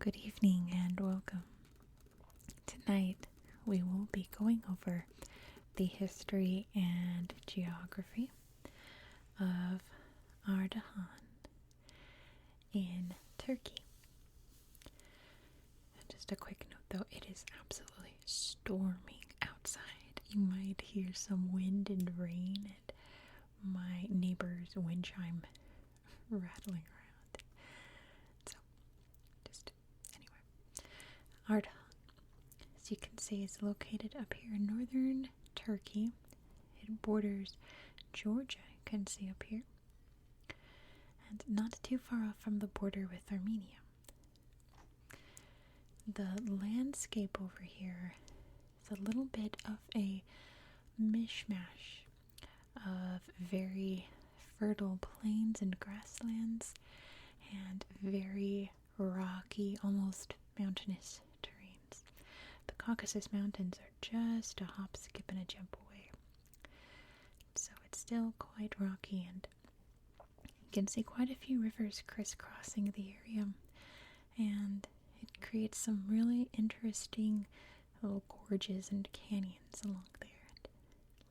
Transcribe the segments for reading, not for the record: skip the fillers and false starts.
Good evening and welcome. Tonight we will be going over the history and geography of Ardahan in Turkey. Just a quick note though, it is absolutely storming outside. You might hear some wind and rain and my neighbor's wind chime rattling around. So, just anyway. Ardahan, as you can see, is located up here in northern Turkey. It borders Georgia, you can see up here, and not too far off from the border with Armenia. The landscape over here is a little bit of a mishmash of very fertile plains and grasslands and very rocky, almost mountainous terrains. The Caucasus Mountains are just a hop, skip, and a jump away. So it's still quite rocky, and you can see quite a few rivers crisscrossing the area, and it creates some really interesting little gorges and canyons along there, and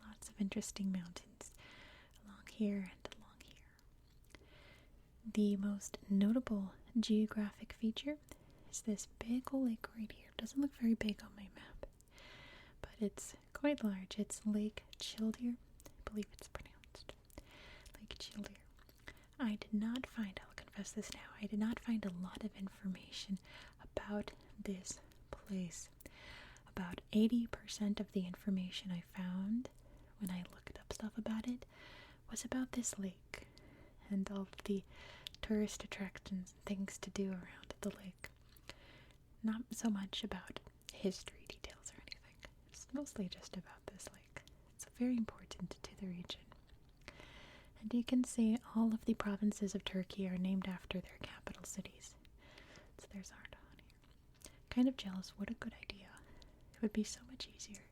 lots of interesting mountains along here and along here. The most notable geographic feature is this big old lake right here. It doesn't look very big on my map, but it's quite large. It's Lake Childir, I believe it's pronounced Lake Childir. I did not find, I'll confess this now, I did not find a lot of information about this place. About 80% of the information I found when I looked up stuff about it was about this lake and all of the tourist attractions and things to do around the lake. Not so much about history details or anything. It's mostly just about this lake. It's very important to the region. And you can see all of the provinces of Turkey are named after their capital cities. So there's Ardahan here. Kind of jealous. What a good idea. It would be so much easier.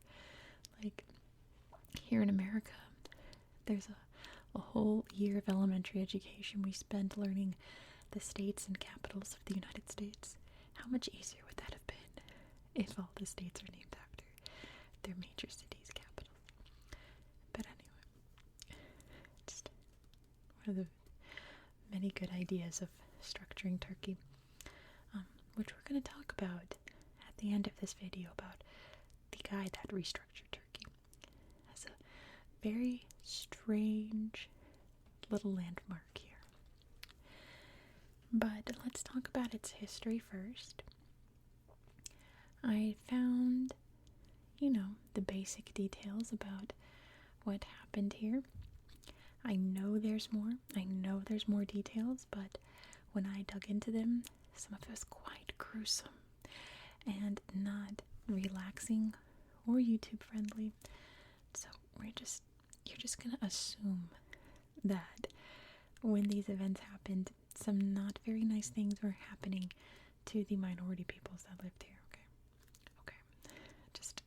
Like, here in America, there's a whole year of elementary education we spent learning the states and capitals of the United States. How much easier would that have been if all the states are named after their major cities' capitals? But anyway, just one of the many good ideas of structuring Turkey, which we're going to talk about at the end of this video, about the guy that restructured Turkey. As a very strange little landmark here. But let's talk about its history first. I found, the basic details about what happened here. I know there's more details, but when I dug into them, some of it was quite gruesome and not relaxing or YouTube friendly. So you're just gonna assume that when these events happened, some not very nice things were happening to the minority peoples that lived here. Okay, just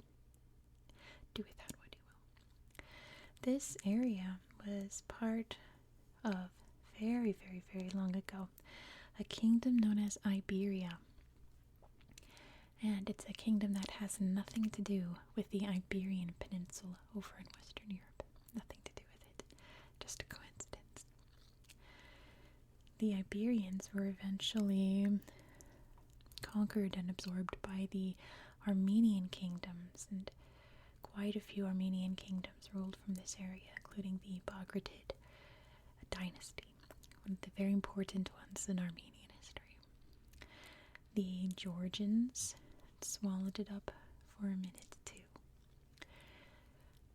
do with that what you will. This area was part of, very, very, very long ago, a kingdom known as Iberia. And it's a kingdom that has nothing to do with the Iberian Peninsula over in Western Europe. Nothing to do with it. Just a coincidence. The Iberians were eventually conquered and absorbed by the Armenian kingdoms, and quite a few Armenian kingdoms ruled from this area, including the Bagratid dynasty, one of the very important ones in Armenian history. The Georgians swallowed it up for a minute too.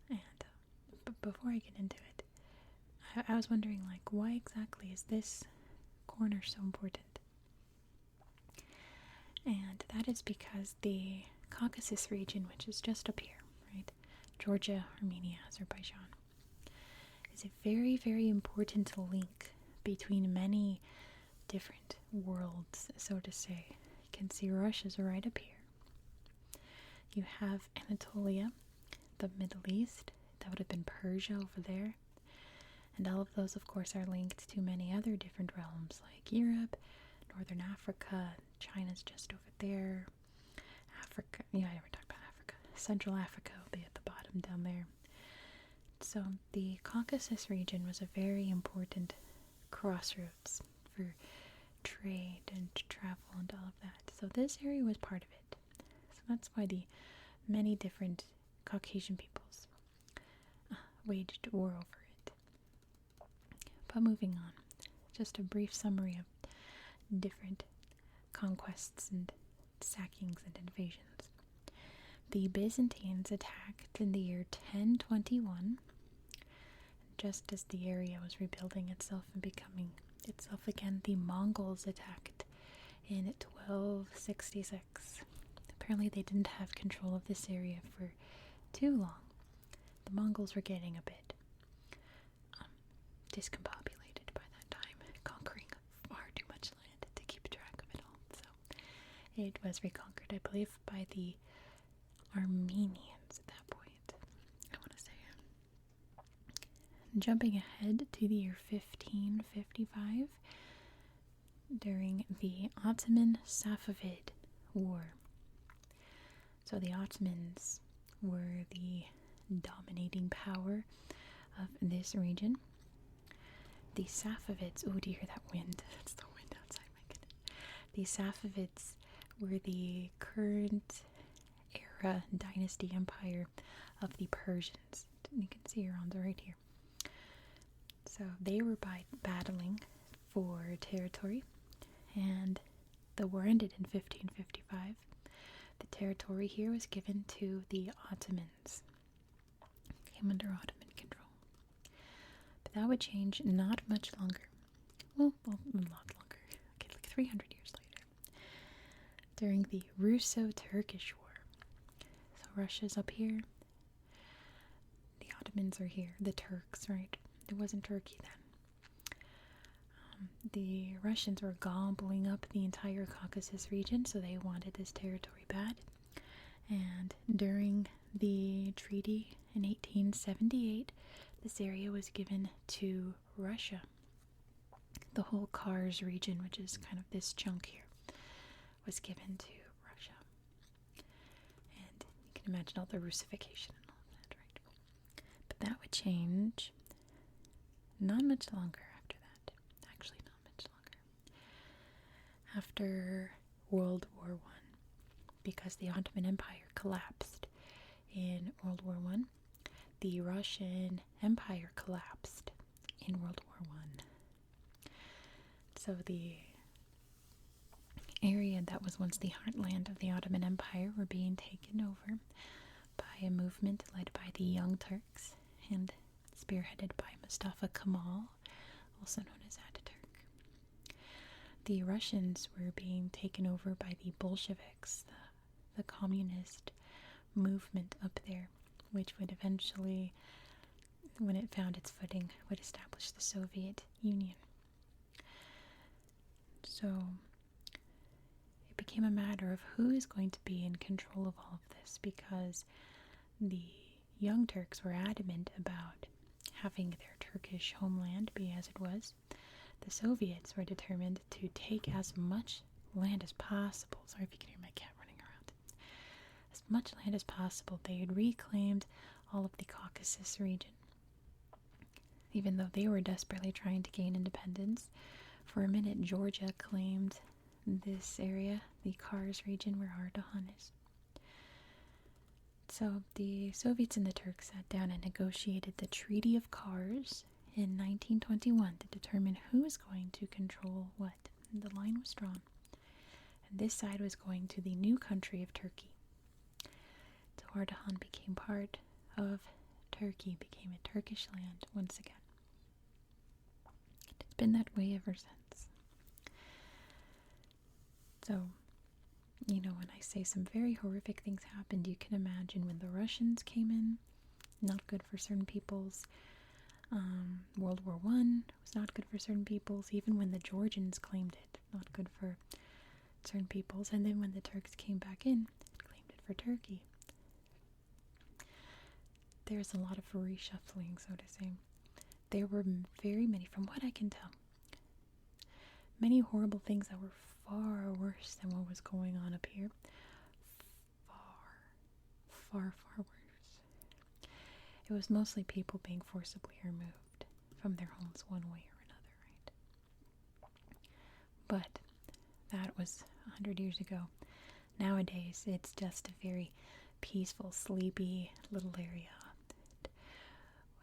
And before I get into it, I was wondering, why exactly is this corner so important? And that is because the Caucasus region, which is just up here, right? Georgia, Armenia, Azerbaijan, is a very, very important link between many different worlds, so to say. You can see Russia's right up here. You have Anatolia, the Middle East, that would have been Persia over there. And all of those, of course, are linked to many other different realms like Europe, Northern Africa, China's just over there. Africa, yeah, I never talked about Africa. Central Africa will be at the bottom down there. So the Caucasus region was a very important crossroads for trade and travel and all of that. So this area was part of it. So that's why the many different Caucasian peoples waged war over it. But moving on, just a brief summary of different conquests and sackings and invasions. The Byzantines attacked in the year 1021, just as the area was rebuilding itself and becoming itself again. The Mongols attacked in 1266. Apparently they didn't have control of this area for too long. The Mongols were getting a bit discombobulated by that time, conquering far too much land to keep track of it all. So it was reconquered, I believe, by the Armenians at that point, I want to say. Jumping ahead to the year 1555, during the Ottoman-Safavid War. So the Ottomans were the dominating power of this region. The Safavids, oh, do you hear that wind? That's the wind outside, my goodness. The Safavids were the current era dynasty empire of the Persians. You can see Iran's right here. So they were battling for territory, and the war ended in 1555. The territory here was given to the Ottomans. Came under Ottoman control. But that would change not much longer. Well, a lot longer. Okay, like 300 years later. During the Russo-Turkish War. So Russia's up here. The Ottomans are here. The Turks, right? It wasn't Turkey then. The Russians were gobbling up the entire Caucasus region, so they wanted this territory bad. And during the treaty in 1878, this area was given to Russia. The whole Kars region, which is kind of this chunk here, was given to Russia. And you can imagine all the Russification and all that, right? But that would change not much longer after that. Actually, not much longer. After World War I, because the Ottoman Empire collapsed in World War I, the Russian Empire collapsed in World War I. So the area that was once the heartland of the Ottoman Empire were being taken over by a movement led by the Young Turks and spearheaded by Mustafa Kemal, also known as Ataturk. The Russians were being taken over by the Bolsheviks, the communist movement up there, which would eventually, when it found its footing, would establish the Soviet Union. So it became a matter of who is going to be in control of all of this, because the Young Turks were adamant about having their Turkish homeland be as it was. The Soviets were determined to take as much land as possible. Sorry if you can hear my cat running around. As much land as possible. They had reclaimed all of the Caucasus region. Even though they were desperately trying to gain independence, for a minute Georgia claimed this area, the Kars region where Ardahan is. So the Soviets and the Turks sat down and negotiated the Treaty of Kars in 1921 to determine who was going to control what. And the line was drawn. And this side was going to the new country of Turkey. So Ardahan became part of Turkey, became a Turkish land once again. It's been that way ever since. So, you know, when I say some very horrific things happened, you can imagine when the Russians came in, not good for certain peoples. World War I was not good for certain peoples. Even when the Georgians claimed it, not good for certain peoples. And then when the Turks came back in, claimed it for Turkey. There's a lot of reshuffling, so to say. There were very many, from what I can tell, many horrible things that were far worse than what was going on up here. Far, far worse. It was mostly people being forcibly removed from their homes one way or another, right? But that was 100 years ago. Nowadays, it's just a very peaceful, sleepy little area.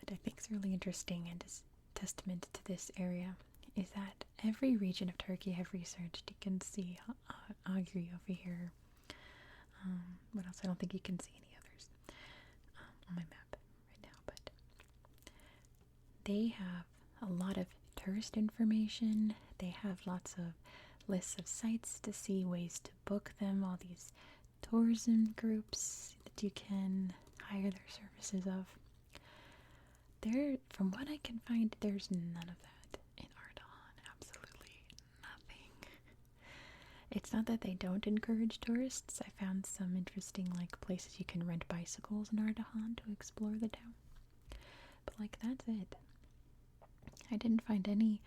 What I think is really interesting and is testament to this area is that every region of Turkey I've researched, you can see Agri over here. What else? I don't think you can see any others on my map right now, but they have a lot of tourist information. They have lots of lists of sites to see, ways to book them, all these tourism groups that you can hire their services of. There, from what I can find, there's none of that in Ardahan. Absolutely nothing. It's not that they don't encourage tourists. I found some interesting places you can rent bicycles in Ardahan to explore the town. But that's it. I didn't find any,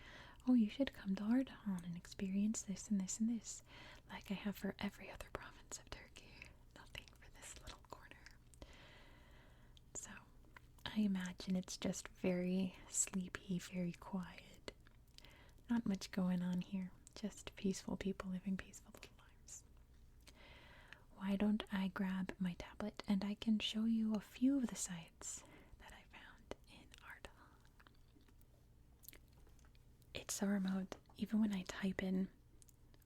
oh, you should come to Ardahan and experience this and this and this, like I have for every other province of Turkey. Nothing for this little corner. So, I imagine it's just very sleepy, very quiet. Not much going on here. Just peaceful people living peaceful little lives. Why don't I grab my tablet and I can show you a few of the sites that I found in Ardahan. It's so remote. Even when I type in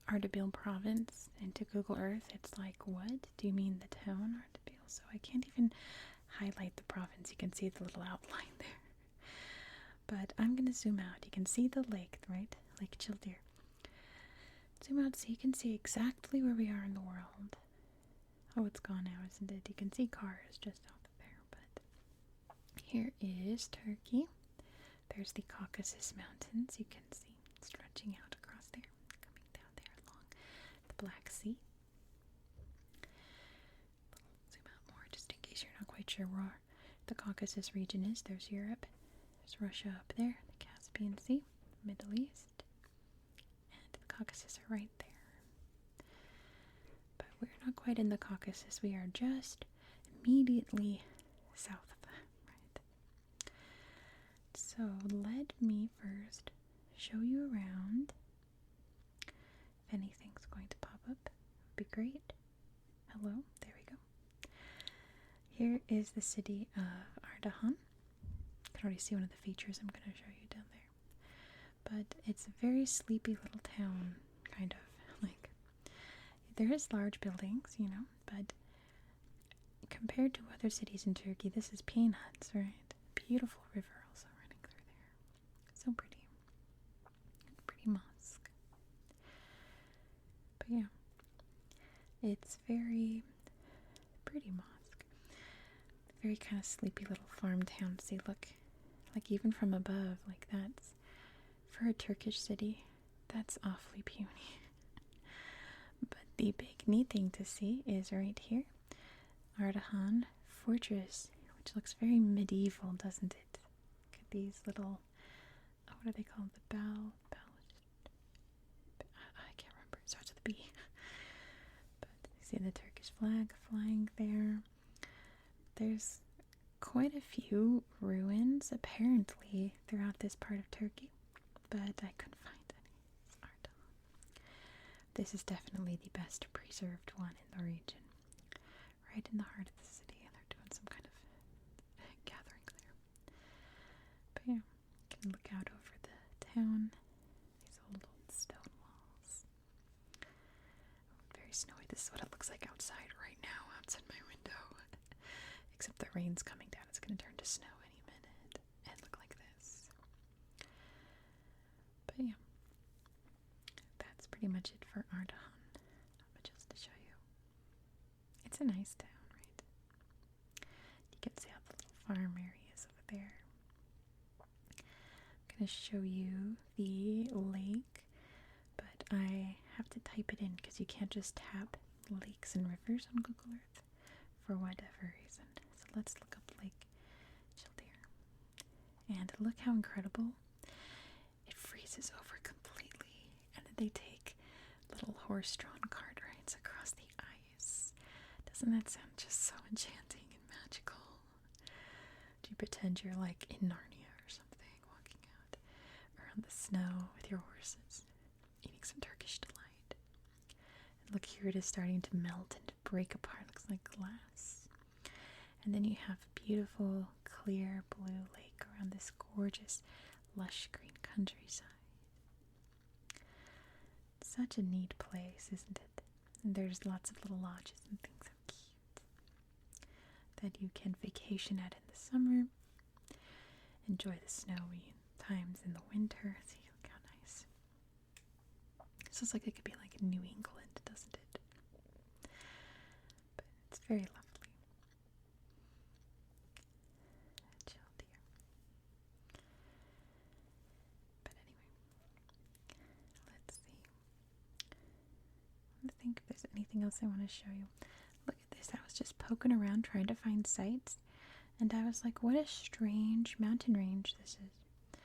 Ardabil province into Google Earth, it's like, what? Do you mean the town Ardabil? So I can't even highlight the province. You can see the little outline there. But I'm going to zoom out. You can see the lake, right? Lake Childir. Zoom out so you can see exactly where we are in the world. Oh, it's gone now, isn't it? You can see cars just out there, but here is Turkey. There's the Caucasus Mountains, you can see stretching out across there, coming down there along the Black Sea. Zoom out more just in case you're not quite sure where the Caucasus region is. There's Europe, there's Russia up there, the Caspian Sea, Middle East, and the Caucasus are right there. But we're not quite in the Caucasus, we are just immediately south of that, right? So let me first show you around. If anything's going to pop up, it would be great. Hello, there we go. Here is the city of Ardahan. You can already see one of the features I'm going to show you down there. But it's a very sleepy little town, kind of. There is large buildings, but compared to other cities in Turkey, this is peanuts, right? Beautiful river also running through there. So pretty. Pretty mosque. But yeah, it's very pretty mosque. Very kind of sleepy little farm town. See, look, even from above, that's, for a Turkish city, that's awfully puny. But the big neat thing to see is right here, Ardahan Fortress, which looks very medieval, doesn't it? Look at these little, what are they called? The I can't remember. It starts with a B. But you see the Turkish flag flying there. There's quite a few ruins, apparently, throughout this part of Turkey, but I couldn't find any. It's Ardahan. This is definitely the best preserved one in the region. Right in the heart of the city, and they're doing some kind of gathering there. But yeah, you can look out over the town. These old stone walls. Very snowy. This is what it looks like outside right now, outside my window. Except the rain's coming down. It's going to turn to snow any minute and look like this. But yeah, that's pretty much it for Ardahan. Not much else to show you. It's a nice town, right? You can see all the little farm areas over there. I'm going to show you the lake, but I have to type it in because you can't just tap lakes and rivers on Google Earth for whatever reason. So let's look up Lake Childir. And look how incredible. It freezes over completely. And then they take little horse-drawn cart rides across the ice. Doesn't that sound just so enchanting and magical? Do you pretend you're like in Narnia or something, walking out around the snow with your horses, eating some Turkish delight? And look, here it is starting to melt and break apart. Looks like glass. And then you have a beautiful, clear blue lake around this gorgeous, lush green countryside. Such a neat place, isn't it? And there's lots of little lodges and things so cute that you can vacation at in the summer, enjoy the snowy times in the winter. See, look how nice. This looks like it could be like New England, doesn't it? But it's very lovely. Chilled here. But anyway, let's see. I think if there's anything else I want to show you. Look at this. I was just poking around trying to find sites, and I was like, what a strange mountain range this is.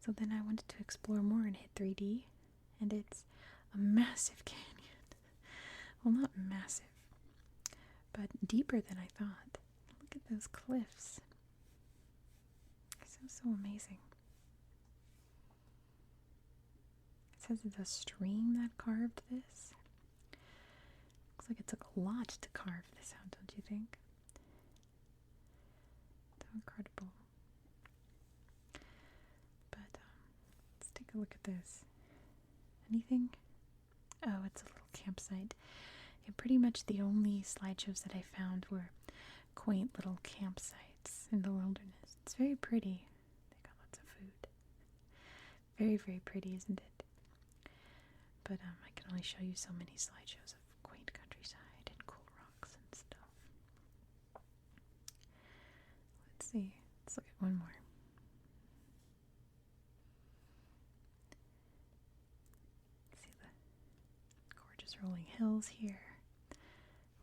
So then I wanted to explore more and hit 3D, and it's a massive canyon. Well, not massive, but deeper than I thought. Look at those cliffs. So amazing. It says it's a stream that carved this. Looks like it took a lot to carve this out, don't you think? So incredible. But let's take a look at this. Anything? Oh, it's a little campsite. And pretty much the only slideshows that I found were quaint little campsites in the wilderness. It's very pretty. They got lots of food. Very, very pretty, isn't it? But I can only show you so many slideshows of quaint countryside and cool rocks and stuff. Let's see. Let's look at one more. See the gorgeous rolling hills here. Oh,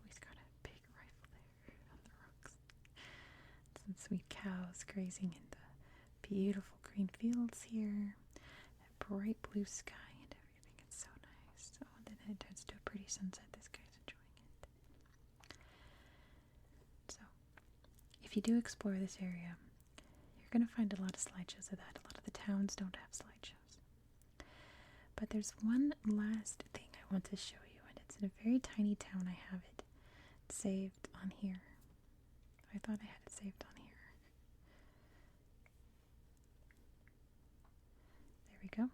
he's got a big rifle there on the rocks. Some sweet cows grazing in the beautiful green fields here. A bright blue sky and everything. It's so nice. Oh, and then it turns to a pretty sunset. This guy's enjoying it. So, if you do explore this area, you're going to find a lot of slideshows of that. A lot of the towns don't have slideshows. But there's one last thing I want to show you, and it's in a very tiny town. I have it saved on here. I thought I had it saved on here. There we go.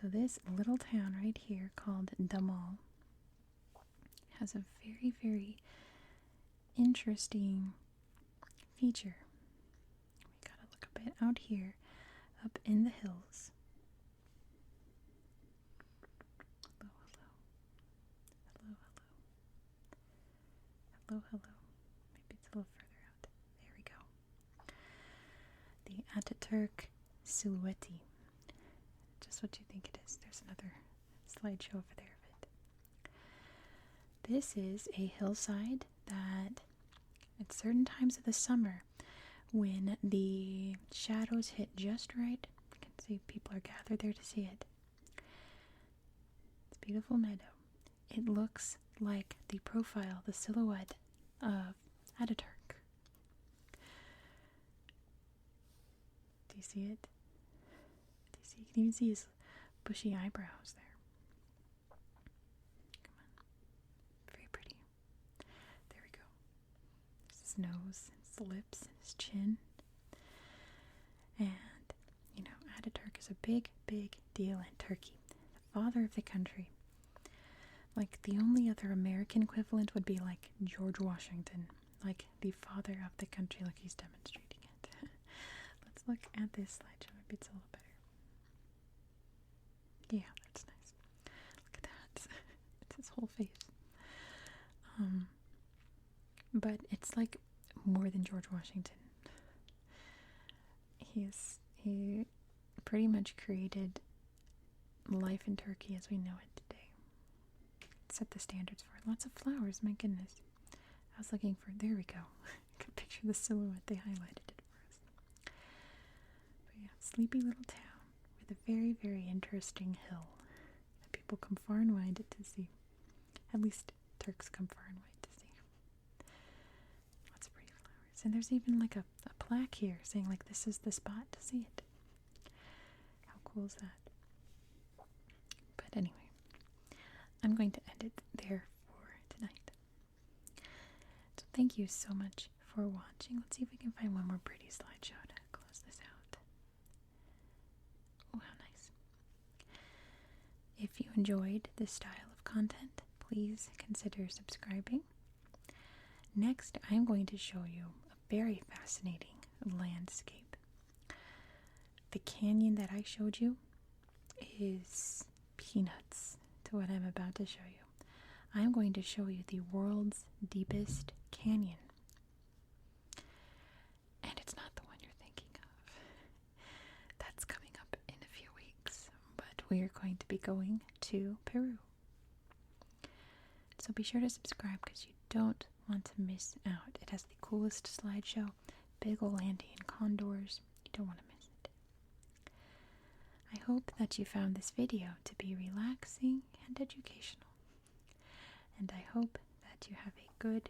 So this little town right here called Damal has a very, very interesting feature. We gotta look a bit out here, up in the hills. Hello, hello. Hello, hello. Hello, hello. Maybe it's a little further out. There we go. The Ataturk Silhouette. Just what you think it is. There's another slideshow over there of it. This is a hillside that at certain times of the summer, when the shadows hit just right, you can see people are gathered there to see it. It's a beautiful meadow. It looks like the profile, the silhouette of Ataturk. Do you see it? You can even see his bushy eyebrows there. Come on. Very pretty. There we go. There's his nose, his lips, and his chin. And, you know, Ataturk is a big, big deal in Turkey. The father of the country. Like, the only other American equivalent would be like George Washington. Like, the father of the country. Look, he's demonstrating it. Let's look at this slideshow. Maybe it's a little better. Yeah, that's nice. Look at that. It's his whole face. But it's like more than George Washington. He pretty much created life in Turkey as we know it today. Set the standards for it. Lots of flowers, my goodness. I was looking for, there we go. I could picture the silhouette, they highlighted it for us. But yeah, sleepy little town with a very, very interesting hill that people people come far and wide to see. At least Turks come far and wide to see. Lots of pretty flowers. And there's even like a plaque here saying like this is the spot to see it. How cool is that? But anyway, I'm going to end it there for tonight. So thank you so much for watching. Let's see if we can find one more pretty slideshow to close this out. Oh, how nice. If you enjoyed this style of content, please consider subscribing. Next, I'm going to show you a very fascinating landscape. The canyon that I showed you is peanuts to what I'm about to show you. I'm going to show you the world's deepest canyon. And it's not the one you're thinking of. That's coming up in a few weeks. But we are going to be going to Peru. So be sure to subscribe because you don't want to miss out. It has the coolest slideshow, big ol' Andean condors. You don't want to miss it. I hope that you found this video to be relaxing and educational. And I hope that you have a good